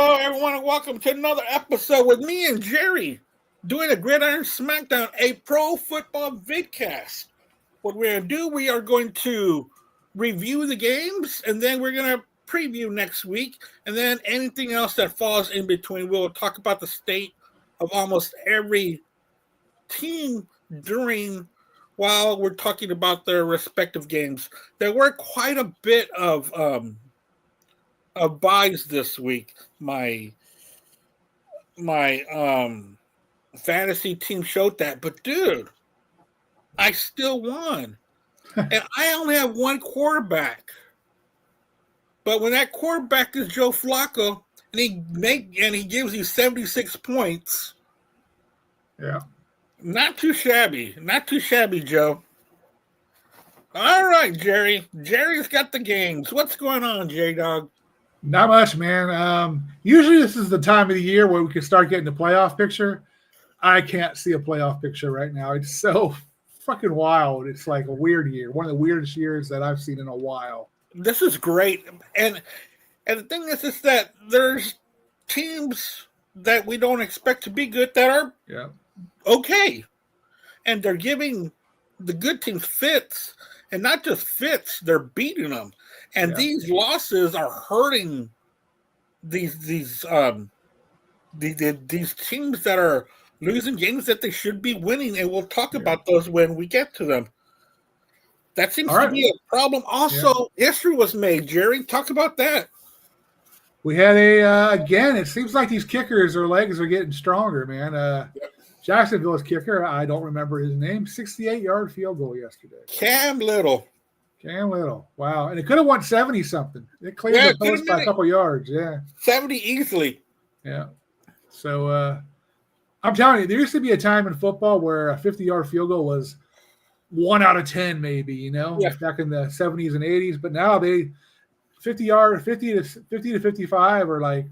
Hello, everyone, and welcome to another episode with me and Jerry doing a Gridiron Smackdown, a pro football VidCast. What we're going to do, we are going to review the games, and then we're going to preview next week, and then anything else that falls in between. We'll talk about the state of almost every team while we're talking about their respective games. There were quite a bit of buys this week. My fantasy team showed that, but dude, I still won. And I only have one quarterback. But when that quarterback is Joe Flacco and he gives you 76 points. Yeah. Not too shabby. Not too shabby, Joe. All right, Jerry. Jerry's got the games. What's going on, J-Dog? Not much, man. Usually this is the time of the year where we can start getting the playoff picture. I can't see a playoff picture right now. It's so fucking wild. It's like a weird year. One of the weirdest years that I've seen in a while. This is great. And the thing is that there's teams that we don't expect to be good that are okay. And they're giving the good teams fits. And not just fits, they're beating them. And these losses are hurting these teams that are losing games that they should be winning, and we'll talk about those when we get to them. That seems to be a problem. Also, history was made. Jerry, talk about that. We had again, it seems like these kickers, their legs are getting stronger, man. Jacksonville's kicker, I don't remember his name, 68-yard field goal yesterday. Cam Little. Wow. And it could have won 70-something. It cleared the post by a couple yards. 70 easily. Yeah. So I'm telling you, there used to be a time in football where a 50-yard field goal was 1 out of 10, maybe, back in the 70s and 80s. But now 50 to 55 are like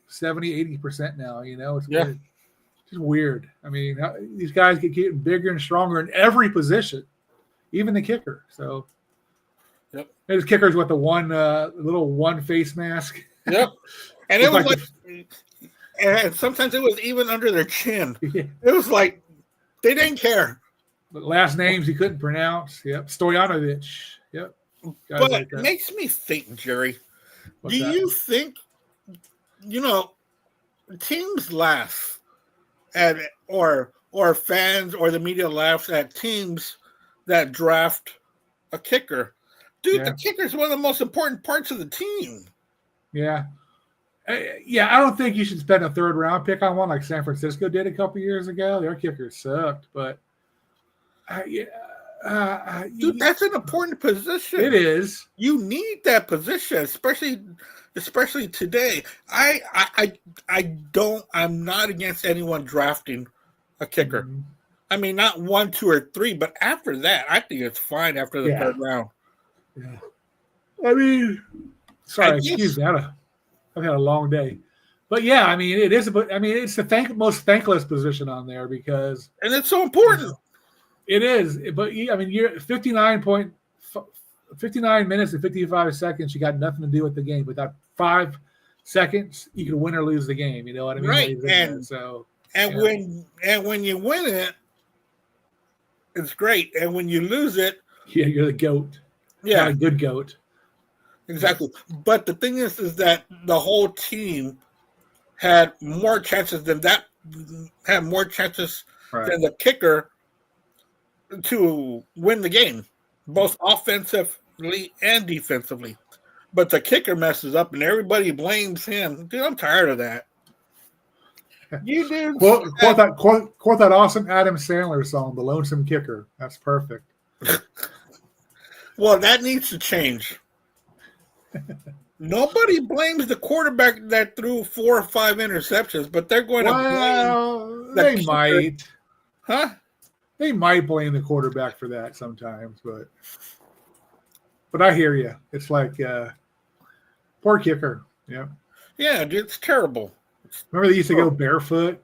70, 80% now, It's weird. It's weird. I mean, these guys get getting bigger and stronger in every position, even the kicker. So, his kicker's with the one face mask. Yep, and it was and sometimes it was even under their chin. Yeah. It was like they didn't care. But last names he couldn't pronounce. Yep, Stoyanovich. Yep. But it makes me think, Jerry. Do you think teams laugh at or fans or the media laughs at teams that draft a kicker? Dude, the kicker is one of the most important parts of the team. Yeah. I don't think you should spend a third-round pick on one like San Francisco did a couple years ago. Their kickers sucked, but dude, that's an important position. It is. You need that position, especially today. I'm not against anyone drafting a kicker. Mm-hmm. I mean, not 1, 2, or 3, but after that, I think it's fine after the third round. Yeah. I mean, sorry, excuse me. I've had a long day. But I mean, it is. I mean, it's the most thankless position on there because, and it's so important. It is. But I mean, you're 59 minutes and 55 seconds. You got nothing to do with the game. Without 5 seconds, you can win or lose the game. You know what I mean? Right. When you win it, it's great. And when you lose it, you're the GOAT. Yeah, not a good GOAT. Exactly. But the thing is that the whole team had more chances than that. Had more chances than the kicker to win the game, both offensively and defensively. But the kicker messes up, and everybody blames him. Dude, I'm tired of that. You do quote that awesome Adam Sandler song, "The Lonesome Kicker." That's perfect. Well, that needs to change. Nobody blames the quarterback that threw 4 or 5 interceptions, but they're going to blame the kicker. Might. Huh? They might blame the quarterback for that sometimes, but I hear you. It's like poor kicker. Yeah. Yeah, dude, it's terrible. Remember they used to go barefoot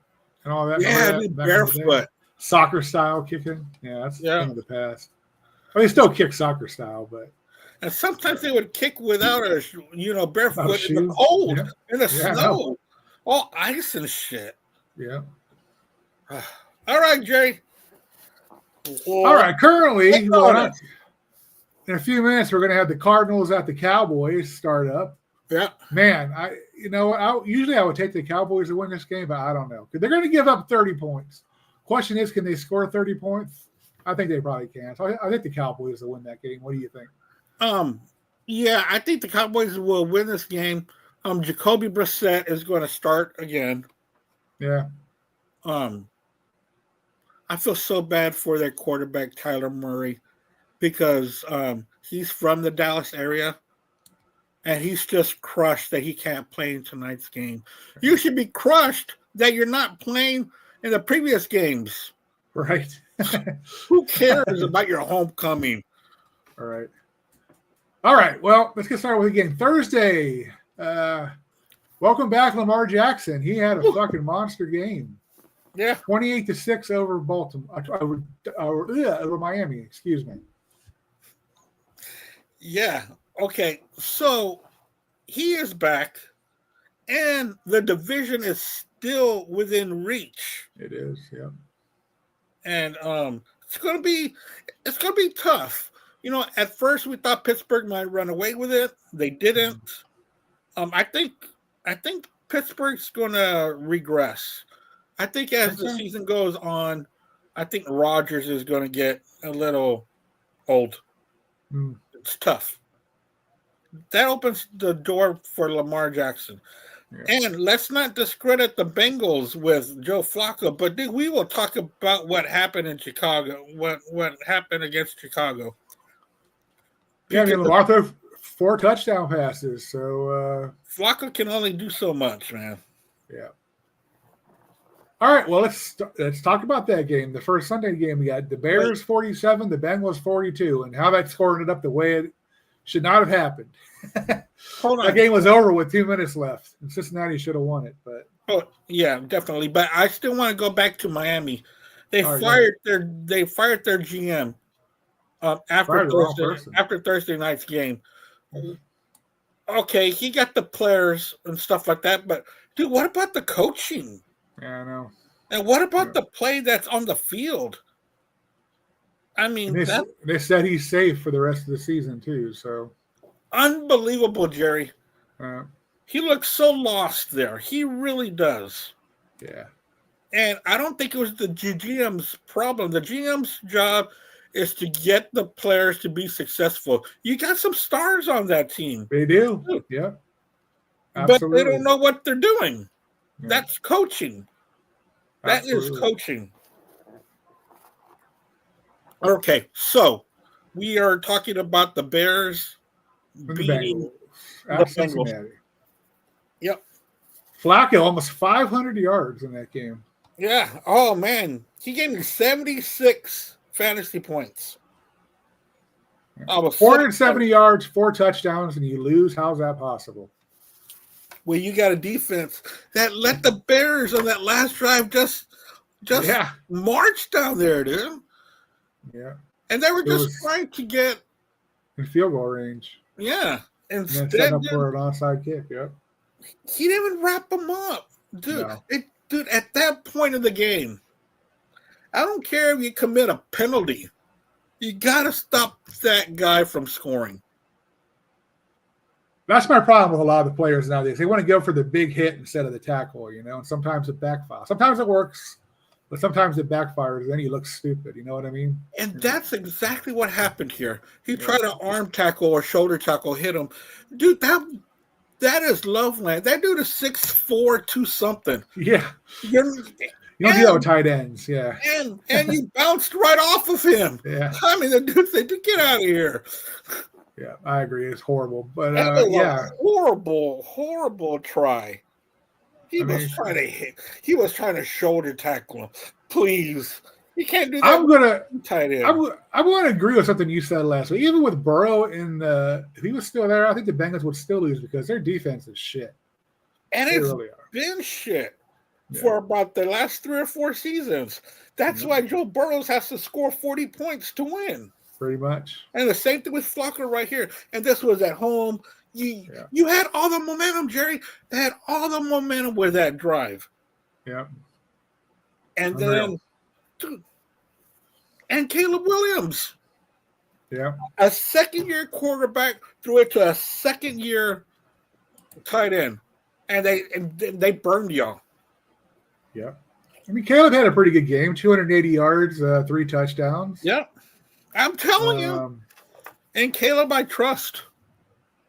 and all that? Yeah, barefoot. Soccer style kicking. Yeah, that's the thing of the past. I mean, they still kick soccer style, but and sometimes they would kick without barefoot in the cold, in the snow. All ice and shit. Yeah. All right, Jerry. All right. Currently, in a few minutes, we're going to have the Cardinals at the Cowboys start up. Yeah. Man, I usually would take the Cowboys to win this game, but I don't know. They're going to give up 30 points. Question is, can they score 30 points? I think they probably can. So I think the Cowboys will win that game. What do you think? Yeah, I think the Cowboys will win this game. Jacoby Brissett is going to start again. Yeah. I feel so bad for their quarterback, Kyler Murray, because he's from the Dallas area. And he's just crushed that he can't play in tonight's game. You should be crushed that you're not playing in the previous games. Right. Who cares about your homecoming? All right. Well, let's get started with the game. Thursday. Welcome back, Lamar Jackson. He had a fucking monster game. Yeah. 28-6 over Baltimore. Over Miami, excuse me. Yeah. Okay, so he is back, and the division is still within reach. It is, yeah. And it's gonna be tough. At first we thought Pittsburgh might run away with it. They didn't. I think Pittsburgh's gonna regress. I think as the season goes on, I think Rodgers is gonna get a little old. It's tough. That opens the door for Lamar Jackson. Yeah. And let's not discredit the Bengals with Joe Flacco, but we will talk about what happened in Chicago, what happened against Chicago. Yeah, Lamar threw 4 touchdown passes, so Flacco can only do so much, man. Yeah. All right, well, let's talk about that game. The first Sunday game, we got the Bears 47, the Bengals 42, and how that scored it up the way it should not have happened. Hold on. That game was over with 2 minutes left, and Cincinnati should have won it. But yeah, definitely. But I still want to go back to Miami. They fired their GM after Thursday night's game. Okay, he got the players and stuff like that, but dude, what about the coaching? Yeah, I know. And what about the play that's on the field? I mean, they said he's safe for the rest of the season too. So unbelievable, Jerry. He looks so lost there. He really does. Yeah. And I don't think it was the GM's problem. The GM's job is to get the players to be successful. You got some stars on that team. They do. Yeah. Absolutely. But they don't know what they're doing. Yeah. That's coaching. That is coaching. Okay, so we are talking about the Bears beating the Bengals. Yep. Flacco almost 500 yards in that game. Yeah. Oh, man. He gave me 76 fantasy points. 470 yards, 4 touchdowns, and you lose. How's that possible? Well, you got a defense that let the Bears on that last drive just march down there, dude. Yeah. And they were just trying to get in field goal range. Yeah. And then set up for an onside kick. Yep. He didn't even wrap them up. Dude, dude, at that point of the game, I don't care if you commit a penalty. You got to stop that guy from scoring. That's my problem with a lot of the players nowadays. They want to go for the big hit instead of the tackle, and sometimes it backfires. Sometimes it works, but sometimes it backfires, and then you look stupid. You know what I mean? And that's exactly what happened here. He tried to arm tackle or shoulder tackle, hit him. Dude, that is love land. That dude is 6'4", 2-something. Yeah. You don't do that with tight ends, yeah. And you bounced right off of him. Yeah. I mean, the dude said, "Get out of here." Yeah, I agree. It's horrible, but horrible try. He was trying to shoulder tackle him. Please, you can't do that. I'm gonna agree with something you said last week. Even with Burrow if he was still there, I think the Bengals would still lose because their defense is shit. And it's really been shit for about the last 3 or 4 seasons. That's why Joe Burrows has to score 40 points to win. Pretty much. And the same thing with Flacco right here. And this was at home. You had all the momentum, Jerry. They had all the momentum with that drive. Yeah. And then, and Caleb Williams. Yeah. A second-year quarterback threw it to a second-year tight end. And they burned y'all. Yeah. I mean, Caleb had a pretty good game, 280 yards, 3 touchdowns. Yeah. I'm telling you. And Caleb, I trust.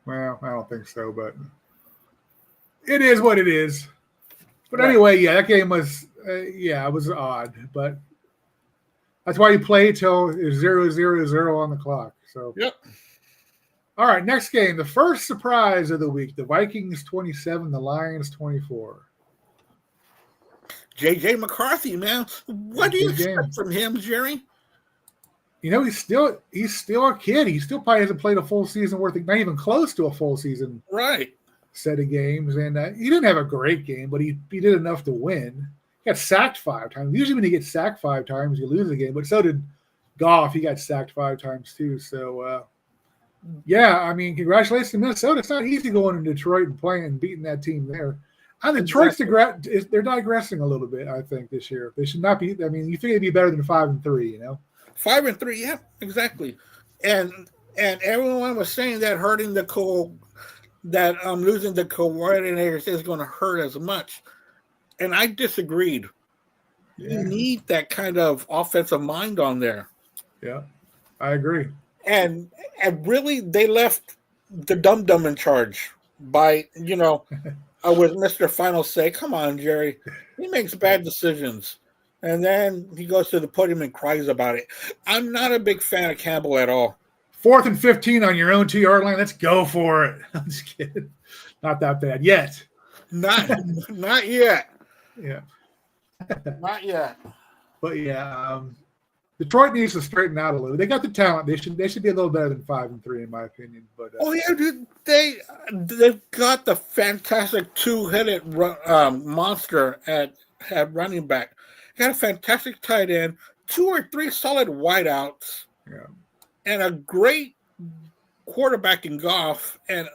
Well, I don't think so, but it is what it is. But anyway, that game was, it was odd. But that's why you play till it's 0-0-0 on the clock. So, yep. All right, next game, the first surprise of the week, the Vikings 27, the Lions 24. J.J. McCarthy, man. What do you expect from him, Jerry? You know, he's still a kid. He still probably hasn't played a full season worth of, not even close to a full season set of games. And he didn't have a great game, but he did enough to win. He got sacked 5 times. Usually when you get sacked 5 times, you lose the game. But so did Goff. He got sacked 5 times too. So, I mean, congratulations to Minnesota. It's not easy going to Detroit and playing and beating that team there. And Detroit's they're digressing a little bit, I think, this year. They should not be. I mean, you think they'd be better than 5-3, you know? 5-3, yeah, exactly. And everyone was saying that losing the coordinators is going to hurt as much. And I disagreed. Yeah. You need that kind of offensive mind on there. Yeah, I agree. And really, they left the dum-dum in charge by, with Mr. Final Say. Come on, Jerry. He makes bad decisions. And then he goes to the podium and cries about it. I'm not a big fan of Campbell at all. 4th and 15 on your own 2-yard line. Let's go for it. I'm just kidding. Not that bad yet. Not yet. Yeah. Not yet. But Detroit needs to straighten out a little. They got the talent. They should be a little better than 5-3 in my opinion. But dude, they've got the fantastic 2-headed monster at running back. Got a fantastic tight end, 2 or 3 solid wideouts, and a great quarterback in Goff. And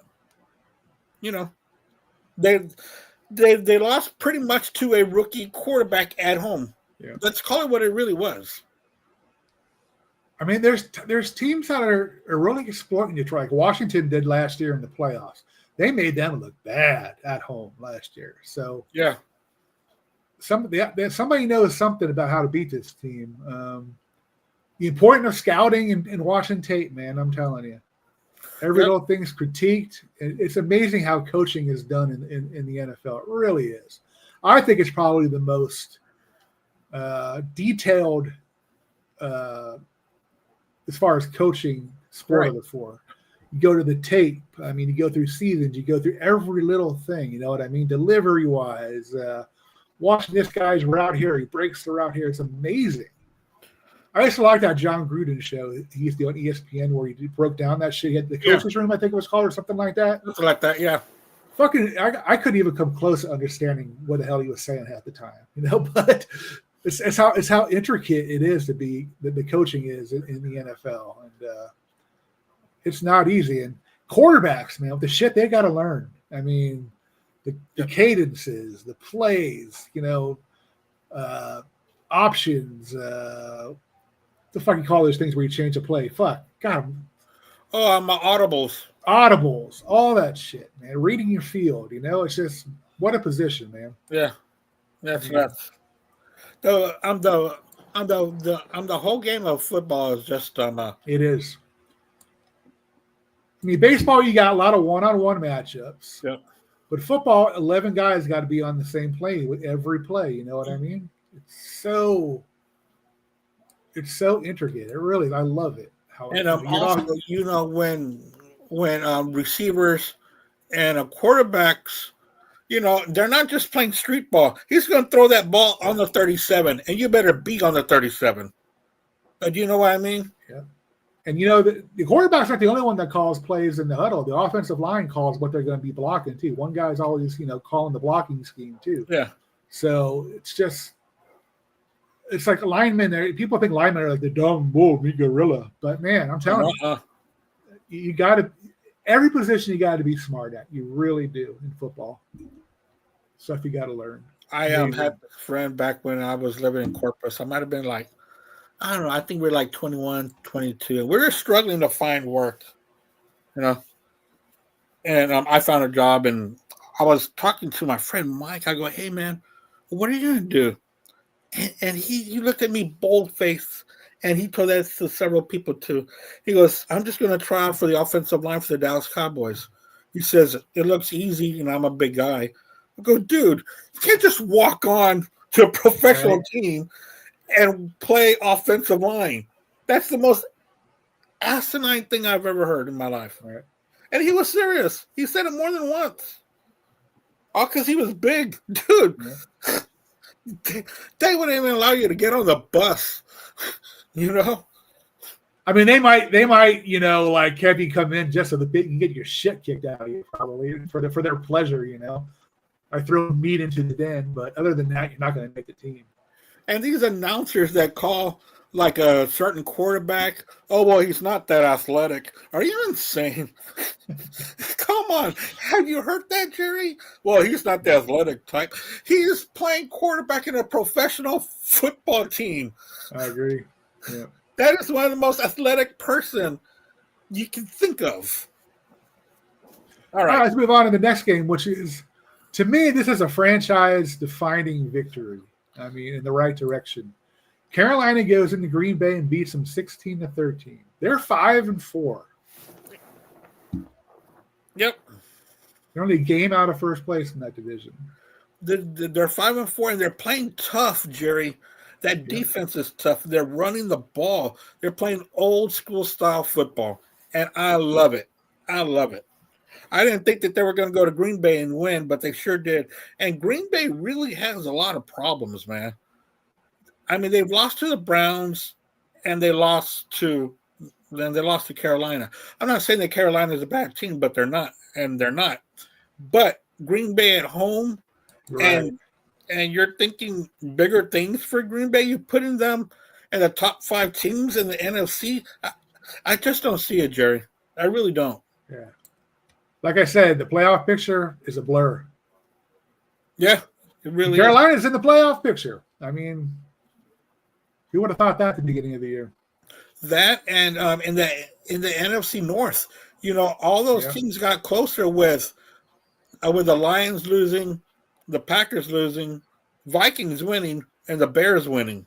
they lost pretty much to a rookie quarterback at home. Yeah. Let's call it what it really was. I mean, there's teams that are really exploiting Detroit, like Washington did last year in the playoffs. They made them look bad at home last year. So yeah. Somebody knows something about how to beat this team. The importance of scouting and watching tape, man, I'm telling you. Every little thing's critiqued. It's amazing how coaching is done in the NFL. It really is. I think it's probably the most detailed as far as coaching sport of the 4. You go to the tape. I mean, you go through seasons. You go through every little thing. You know what I mean? Delivery-wise, watching this guy's route here. He breaks the route here. It's amazing. I used to like that John Gruden show he used to do on ESPN where he broke down that shit. He had the coach's room, I think it was called, or something like that. Something like that, yeah. Fucking, I couldn't even come close to understanding what the hell he was saying half the time, But it's how intricate it is to be that the coaching is in the NFL, and it's not easy. And quarterbacks, man, the shit they got to learn. I mean, the cadences, the plays, options. The fuck you call those things where you change a play? Fuck, God. Oh, my audibles, all that shit, man. Reading your field, it's just what a position, man. Yeah, that's nuts. I'm the whole game of football is just It is. I mean, baseball, you got a lot of one-on-one matchups. Yeah. But football, 11 guys got to be on the same plane with every play. You know what I mean? It's so intricate. It really, I love it. And also, when receivers and quarterbacks, they're not just playing street ball. He's going to throw that ball on the 37, and you better be on the 37. Do you know what I mean? Yeah. And the quarterback's not the only one that calls plays in the huddle. The offensive line calls what they're going to be blocking too. One guy's always, calling the blocking scheme too. Yeah. So it's like linemen. People think linemen are like the dumb bull, me gorilla. But man, I'm telling you, you got to. every position you got to be smart at. You really do in football. Stuff you got to learn. I had a friend back when I was living in Corpus. I might have been like, I don't know. I think we are like 21, 22. And we were struggling to find work, And I found a job, and I was talking to my friend Mike. I go, hey, man, what are you going to do? And he looked at me bold-faced, and he told that to several people, too. He goes, I'm just going to try out for the offensive line for the Dallas Cowboys. He says, it looks easy, and I'm a big guy. I go, dude, you can't just walk on to a professional team and play offensive line. That's the most asinine thing I've ever heard in my life. Right. And he was serious. He said it more than once. All because he was big. Dude, they wouldn't even allow you to get on the bus, I mean, they might, like have you come in just so you can get your shit kicked out of you, probably for their pleasure, I throw meat into the den, but other than that, you're not going to make the team. And these announcers that call like a certain quarterback, oh, well, he's not that athletic. Are you insane? Come on. Have you heard that, Jerry? Well, he's not the athletic type. He is playing quarterback in a professional football team. I agree. Yeah. That is one of the most athletic person you can think of. All right. Let's move on to the next game, which is, to me, this is a franchise-defining victory. I mean, in the right direction. Carolina goes into Green Bay and beats them 16-13. They're 5-4. Yep. They're only a game out of first place in that division. They're 5-4, and they're playing tough, Jerry. That defense is tough. They're running the ball. They're playing old school style football, and I love it. I love it. I didn't think that they were going to go to Green Bay and win, but they sure did. And Green Bay really has a lot of problems, man. I mean, they've lost to the Browns, and they lost to Carolina. I'm not saying that Carolina is a bad team, but they're not, and they're not. But Green Bay at home, right. and you're thinking bigger things for Green Bay. You're putting them in the top 5 teams in the NFC. I just don't see it, Jerry. I really don't. Yeah. Like I said, the playoff picture is a blur. Yeah, it really Carolina's in the playoff picture. I mean, who would have thought that at the beginning of the year? That and in the NFC North, all those teams got closer with the Lions losing, the Packers losing, Vikings winning, and the Bears winning.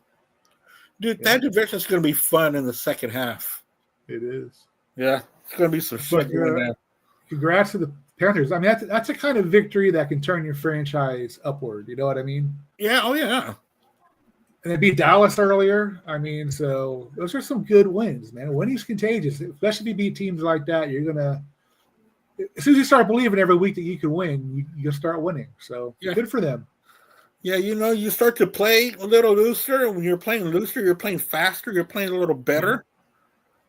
Dude, that division is going to be fun in the second half. It is. Yeah, it's going to be some shit in there. Congrats to the Panthers. I mean, that's a kind of victory that can turn your franchise upward. You know what I mean? Yeah. Oh, yeah. And they beat Dallas earlier. I mean, so those are some good wins, man. Winning's contagious, especially if you beat teams like that. You're gonna, as soon as you start believing every week that you can win, you start winning. So good for them. Yeah, you start to play a little looser. When you're playing looser, you're playing faster. You're playing a little better.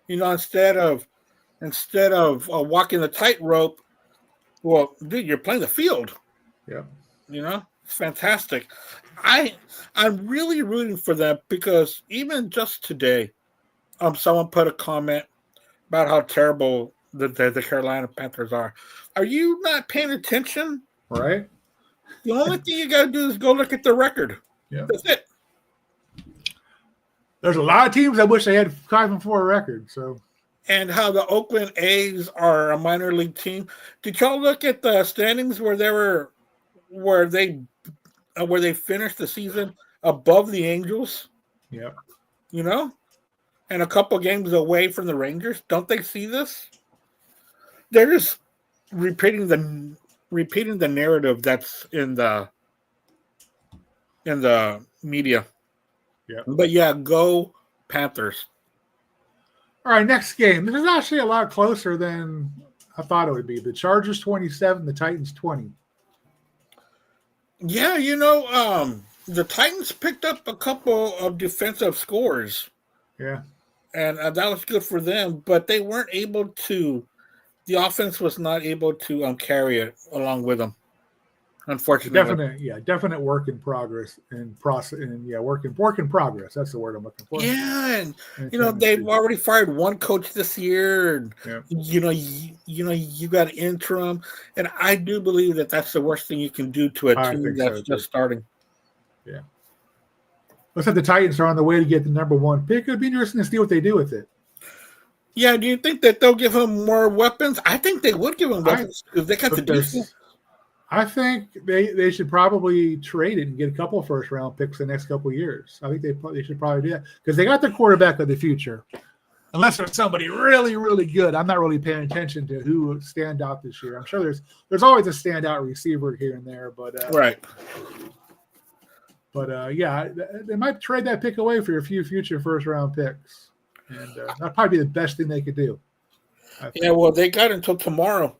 Instead of walking the tightrope, well, dude, you're playing the field. Yeah. It's fantastic. I'm really rooting for them because even just today, someone put a comment about how terrible the Carolina Panthers are. Are you not paying attention? Right. The only thing you got to do is go look at the record. Yeah. That's it. There's a lot of teams that wish they had 5-4 record. So. And how the Oakland A's are a minor league team. Did y'all look at the standings where they finished the season above the Angels? Yeah. And a couple games away from the Rangers. Don't they see this? They're just repeating the narrative that's in the media. Yeah. But yeah, go Panthers. All right, next game. This is actually a lot closer than I thought it would be. The Chargers 27, the Titans 20. Yeah, the Titans picked up a couple of defensive scores. Yeah. And that was good for them, but they weren't able to – the offense was not able to carry it along with them. unfortunately. Definite work in progress and process, and work in progress. That's the word I'm looking for. Yeah, and they've already fired one coach this year, and you got an interim, and I do believe that that's the worst thing you can do to a team that's just starting. Yeah. Looks like the Titans are on the way to get the number 1 pick. It'd be interesting to see what they do with it. Yeah, do you think that they'll give him more weapons? I think they would give him weapons because they got the defense. I think they should probably trade it and get a couple of first-round picks the next couple of years. I think they should probably do that because they got the quarterback of the future. Unless there's somebody really, really good. I'm not really paying attention to who would stand out this year. I'm sure there's always a standout receiver here and there, but right. But they might trade that pick away for a few future first-round picks. And that'd probably be the best thing they could do. Yeah, well, they got until tomorrow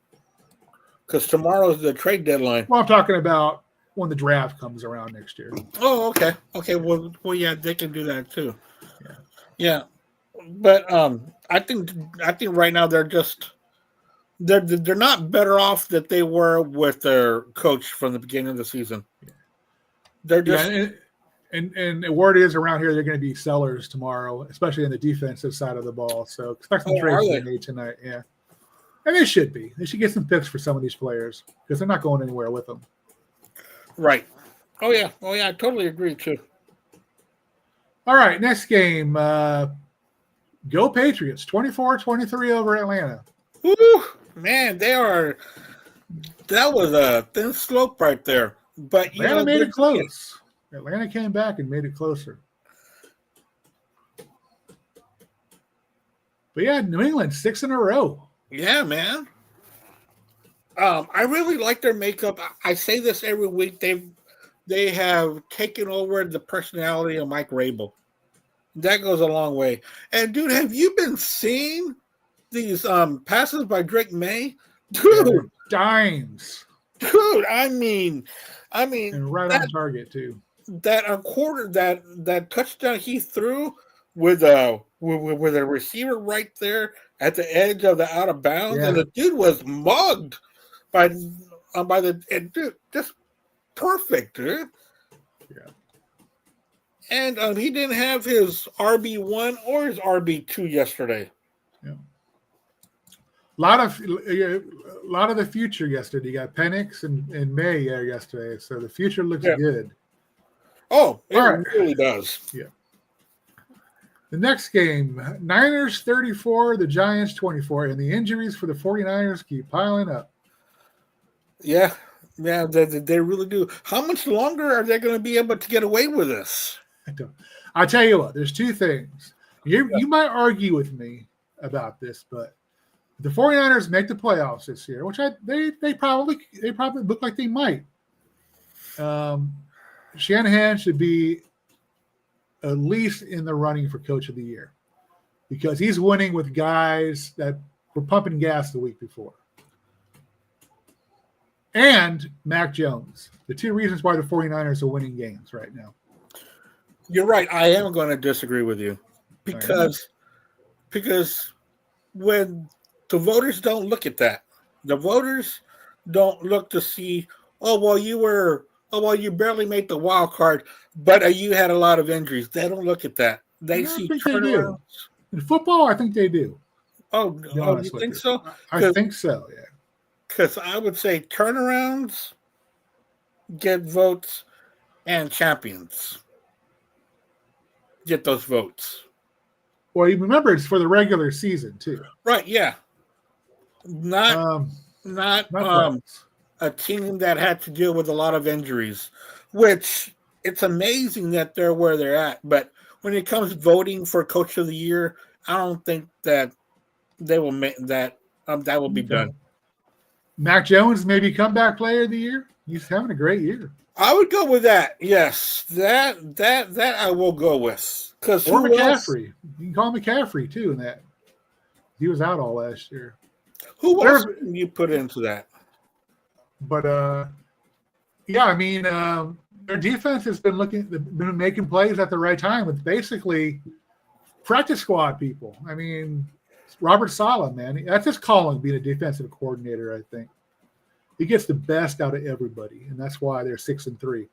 because tomorrow is the trade deadline. Well, I'm talking about when the draft comes around next year. Oh, okay. Okay, well, yeah, they can do that too. Yeah. But I think right now they're not better off that they were with their coach from the beginning of the season. They're just And the word is around here they're going to be sellers tomorrow, especially on the defensive side of the ball. So expect some trades to be made tonight. Yeah. And they should be. They should get some picks for some of these players because they're not going anywhere with them. Right. Oh, yeah. I totally agree, too. All right, next game. Go Patriots, 24-23 over Atlanta. Woo! Man, that was a thin slope right there. But Atlanta made it close. Atlanta came back and made it closer. But yeah, New England 6 in a row. Yeah, man. I really like their makeup. I say this every week. They have taken over the personality of Mike Rabel. That goes a long way. And dude, have you been seeing these passes by Drake May? Dude, dimes. Dude, I mean, and right on target too. That touchdown he threw with a receiver right there at the edge of the out of bounds, and the dude was mugged by the dude, just perfect, dude. Yeah. And he didn't have his RB1 or his RB2 yesterday. Yeah. A lot of the future yesterday. You got Penix and May yesterday, so the future looks good. Oh, it really does. Yeah. The next game, Niners 34, the Giants 24, and the injuries for the 49ers keep piling up. Yeah, they really do. How much longer are they going to be able to get away with this? I'll tell you what, there's two things. You might argue with me about this, but the 49ers make the playoffs this year, which they probably look like they might. Shanahan should be at least in the running for Coach of the Year because he's winning with guys that were pumping gas the week before. And Mac Jones, the two reasons why the 49ers are winning games right now. You're right. I am going to disagree with you because when the voters don't look at that, the voters don't look to see, you barely made the wild card, but you had a lot of injuries. They don't look at that. They see turnarounds. In football, I think they do. Oh, you think so? I think so, yeah. Because I would say turnarounds get votes and champions get those votes. Well, you remember it's for the regular season too. Right, yeah. Not a team that had to deal with a lot of injuries, which it's amazing that they're where they're at. But when it comes to voting for Coach of the Year, I don't think that they will make that will be done. Mac Jones, maybe comeback player of the year. He's having a great year. I would go with that. Yes, that I will go with. Or McCaffrey. You can call McCaffrey too in that. He was out all last year. Who else can you put into that? But their defense has been making plays at the right time with basically practice squad people. I mean, Robert Saleh, man, that's his calling, being a defensive coordinator, I think. He gets the best out of everybody, and that's why they're 6-3.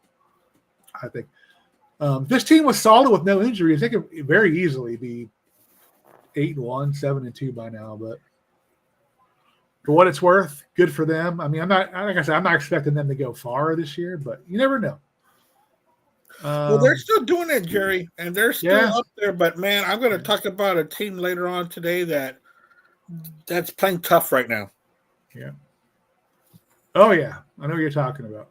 I think this team was solid with no injuries. They could very easily be 8-1, 7-2 by now. But for what it's worth, good for them. I mean, I'm not expecting them to go far this year, but you never know. Well, they're still doing it, Jerry, and they're still up there. But man, I'm going to talk about a team later on today that's playing tough right now. Yeah. Oh yeah, I know what you're talking about.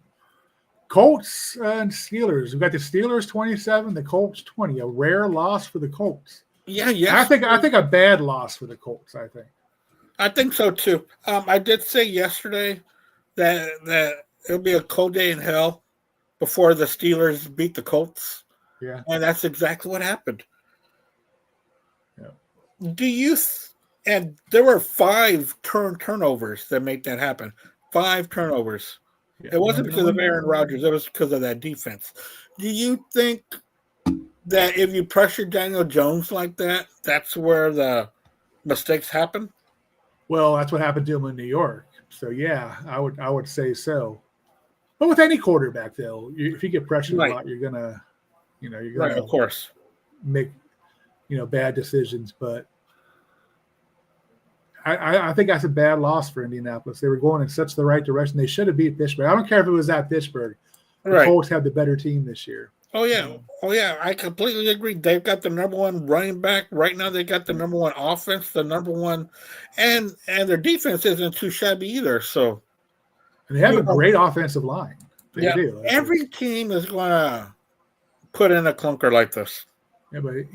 Colts and Steelers. We've got the Steelers 27, the Colts 20. A rare loss for the Colts. Yeah. I think a bad loss for the Colts. I think so too. I did say yesterday that it'll be a cold day in hell before the Steelers beat the Colts. Yeah, and that's exactly what happened. Yeah. And there were 5 turnovers that made that happen. 5 turnovers. Yeah. It wasn't because of Aaron Rodgers. It was because of that defense. Do you think that if you pressure Daniel Jones like that, that's where the mistakes happen? Well, that's what happened to him in New York. So yeah, I would say so. But with any quarterback, though, if you get pressured a lot, you're gonna of course make bad decisions. But I think that's a bad loss for Indianapolis. They were going in such the right direction. They should have beat Pittsburgh. I don't care if it was at Pittsburgh. The Colts have the better team this year. Oh yeah. I completely agree. They've got the number 1 running back right now. They got the number 1 offense, the number 1, and their defense isn't too shabby either. So, and they have a great offensive line. They do. Every team is going to put in a clunker like this. Yeah, but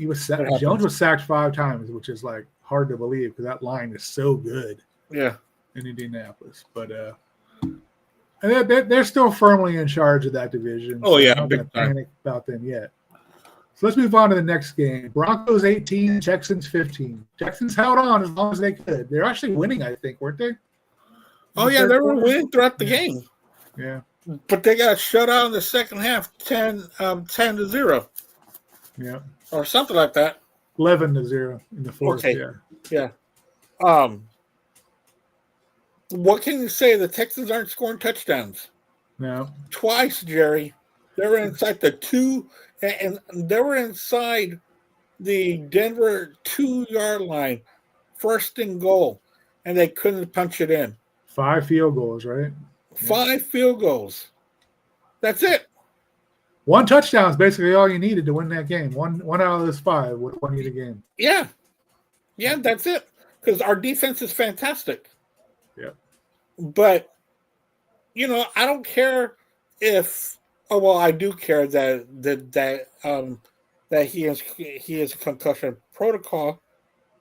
Jones was sacked 5 times, which is like hard to believe because that line is so good. Yeah, in Indianapolis, but and they're still firmly in charge of that division. Oh yeah, I'm not going to panic about them yet. So let's move on to the next game. Broncos 18, Texans 15. Texans held on as long as they could. They're actually winning, I think, weren't they? Oh yeah, they were winning throughout the game. Yeah, but they got shut out in the second half, 10-0. Yeah, or something like that. 11-0 in the fourth. Okay. Yeah. What can you say? The Texans aren't scoring touchdowns. No. Twice, Jerry. They were inside the 2, and they were inside the Denver 2-yard line, 1st and goal, and they couldn't punch it in. 5 field goals, right? 5 field goals. That's it. 1 touchdown is basically all you needed to win that game. One out of those 5 would have won you the game. Yeah, that's it. Because our defense is fantastic. Yeah. But, I don't care if. Oh well, I do care that he is concussion protocol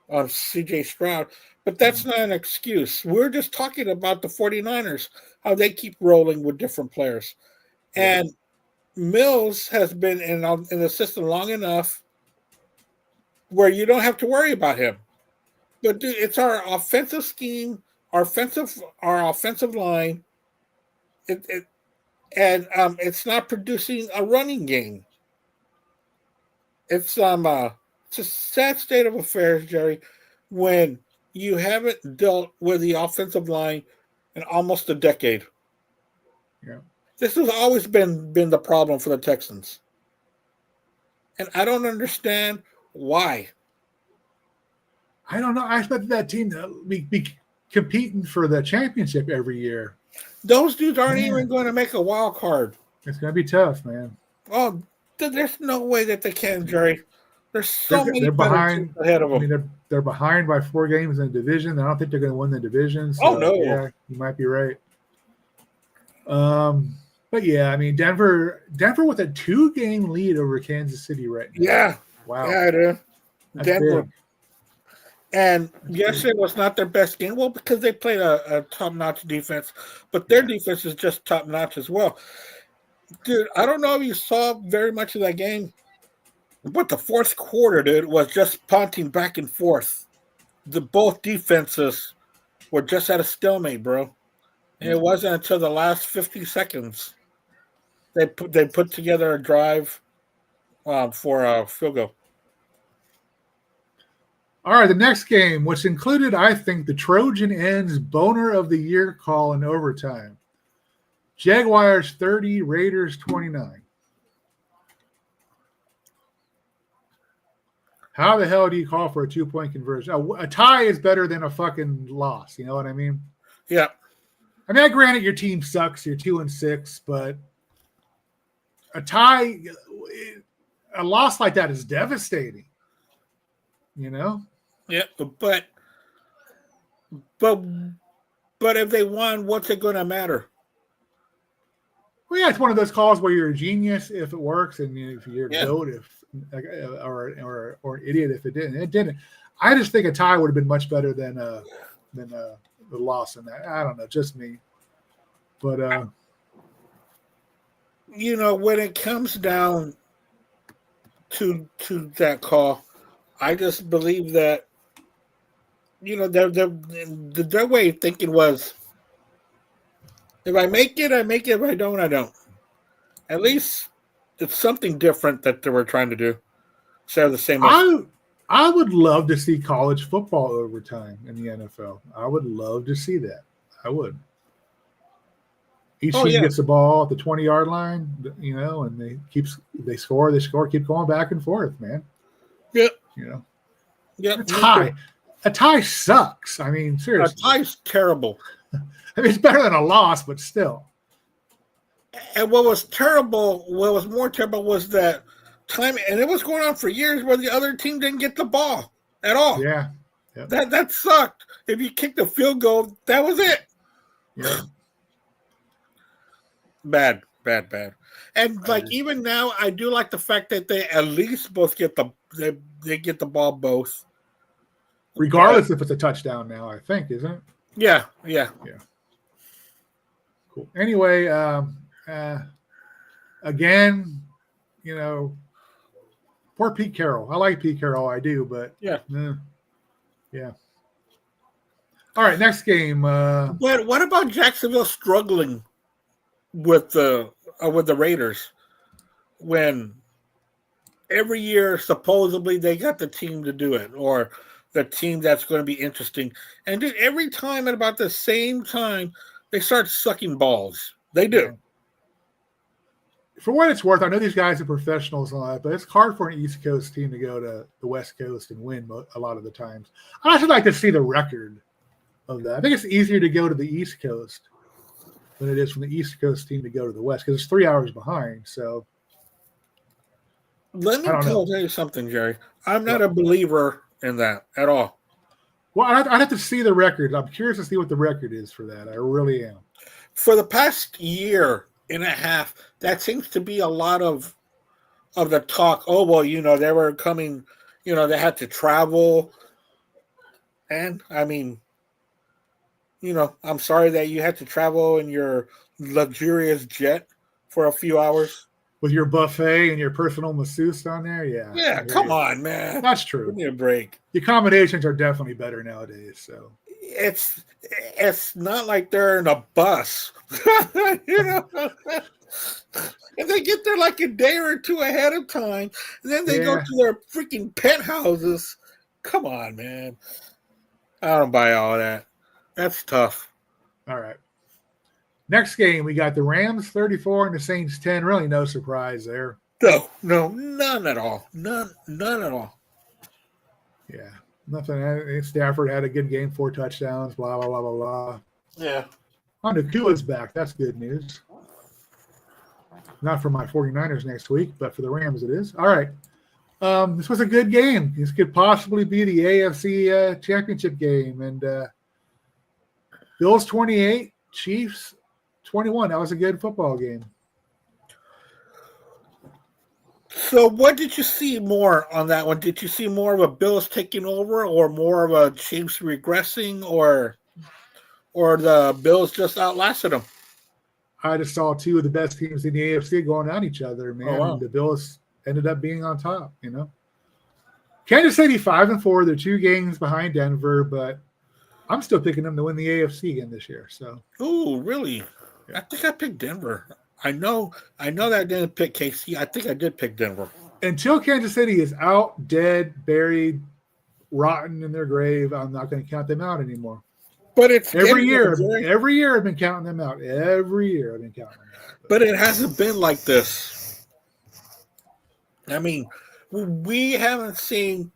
on C.J. Stroud, but that's not an excuse. We're just talking about the 49ers, how they keep rolling with different players, and Mills has been in the system long enough where you don't have to worry about him. But dude, it's our offensive scheme, our offensive line. It's not producing a running game. It's a sad state of affairs, Jerry, when you haven't dealt with the offensive line in almost a decade. Yeah. This has always been the problem for the Texans. And I don't understand why. I don't know. I expected that team to be competing for the championship every year. Those dudes aren't even going to make a wild card. It's going to be tough, man. Oh, there's no way that they can, Jerry. There's so many they're behind ahead of them. I mean, they're behind by 4 games in the division. I don't think they're going to win the division. So, oh, no. Yeah, you might be right. But yeah, I mean, Denver with a 2-game lead over Kansas City right now. Yeah. Wow. Yeah, dude. Denver. Big. And yesterday was not their best game. Well, because they played a top-notch defense, but their defense is just top-notch as well. Dude, I don't know if you saw very much of that game, but the fourth quarter, dude, was just punting back and forth. Both defenses were just at a stalemate, bro. And it wasn't until the last 50 seconds they put together a drive for a field goal. All right, the next game, which included, I think, the Trojan Ends boner of the year call in overtime. Jaguars 30, Raiders 29. How the hell do you call for a 2-point conversion? A tie is better than a fucking loss. You know what I mean? Yeah. I mean, granted, your team sucks. You're 2-6, but a tie, a loss like that is devastating. You know? Yeah, but if they won, what's it going to matter? Well, yeah, it's one of those calls where you're a genius if it works, and if you're a goat or an idiot if it didn't. It didn't. I just think a tie would have been much better than the loss in that. I don't know, just me. But when it comes down to that call, I just believe that their way of thinking was, if I make it, I make it. If I don't, I don't. At least it's something different that they were trying to do. Instead of the same. I would love to see college football overtime in the NFL. I would love to see that. I would. Each team gets the ball at the 20-yard line, and they score, keep going back and forth, man. Yep. A tie. A tie sucks. I mean, seriously. A tie's terrible. I mean, it's better than a loss, but still. And what was more terrible was that time, and it was going on for years where the other team didn't get the ball at all. Yeah. Yep. That sucked. If you kicked a field goal, that was it. Yeah. Bad. And even now, I do like the fact that they at least both get they get the ball both. Regardless if it's a touchdown now, I think, isn't it? Yeah. Cool. Anyway, again, poor Pete Carroll. I like Pete Carroll, I do, but yeah. All right, next game. But what about Jacksonville struggling with the Raiders when every year supposedly they got the team to do it, or the team that's going to be interesting, and just every time at about the same time they start sucking balls. They do. For what it's worth, I know these guys are professionals and all that, but it's hard for an East Coast team to go to the West Coast and win a lot of the times. I'd actually like to see the record of that. I think it's easier to go to the East Coast than it is from the East Coast team to go to the West, because it's 3 hours behind. So let me tell you something, Jerry. I'm not a believer in that at all. Well, I'd have to see the record. I'm curious to see what the record is for that. I really am. For the past year and a half, that seems to be a lot of the talk. Oh, well, they were coming, they had to travel. And, I mean, I'm sorry that you had to travel in your luxurious jet for a few hours. With your buffet and your personal masseuse on there? Yeah. Yeah, come on, man. That's true. Give me a break. The accommodations are definitely better nowadays. So it's not like they're in a bus. And they get there like a day or two ahead of time, and then they go to their freaking penthouses. Come on, man. I don't buy all that. That's tough. All right. Next game, we got the Rams 34 and the Saints 10. Really no surprise there. No, none at all. None at all. Yeah, nothing. Stafford had a good game, 4 touchdowns, blah, blah, blah, blah, blah. Yeah. Nakua's back. That's good news. Not for my 49ers next week, but for the Rams it is. All right. This was a good game. This could possibly be the AFC championship game. And Bills 28, Chiefs 21. That was a good football game. So what did you see more on that one? Did you see more of a Bills taking over, or more of a Chiefs regressing, or the Bills just outlasted them? I just saw 2 of the best teams in the AFC going at each other, man. Oh, wow. And the Bills ended up being on top, Kansas City 5-4. They're 2 games behind Denver, but I'm still picking them to win the AFC again this year. So. Oh, really? I think I picked Denver. I know that I didn't pick KC. I think I did pick Denver. Until Kansas City is out, dead, buried, rotten in their grave, I'm not going to count them out anymore. But it's every year I've been counting them out. Every year I've been counting them out. But it hasn't been like this. I mean, we haven't seen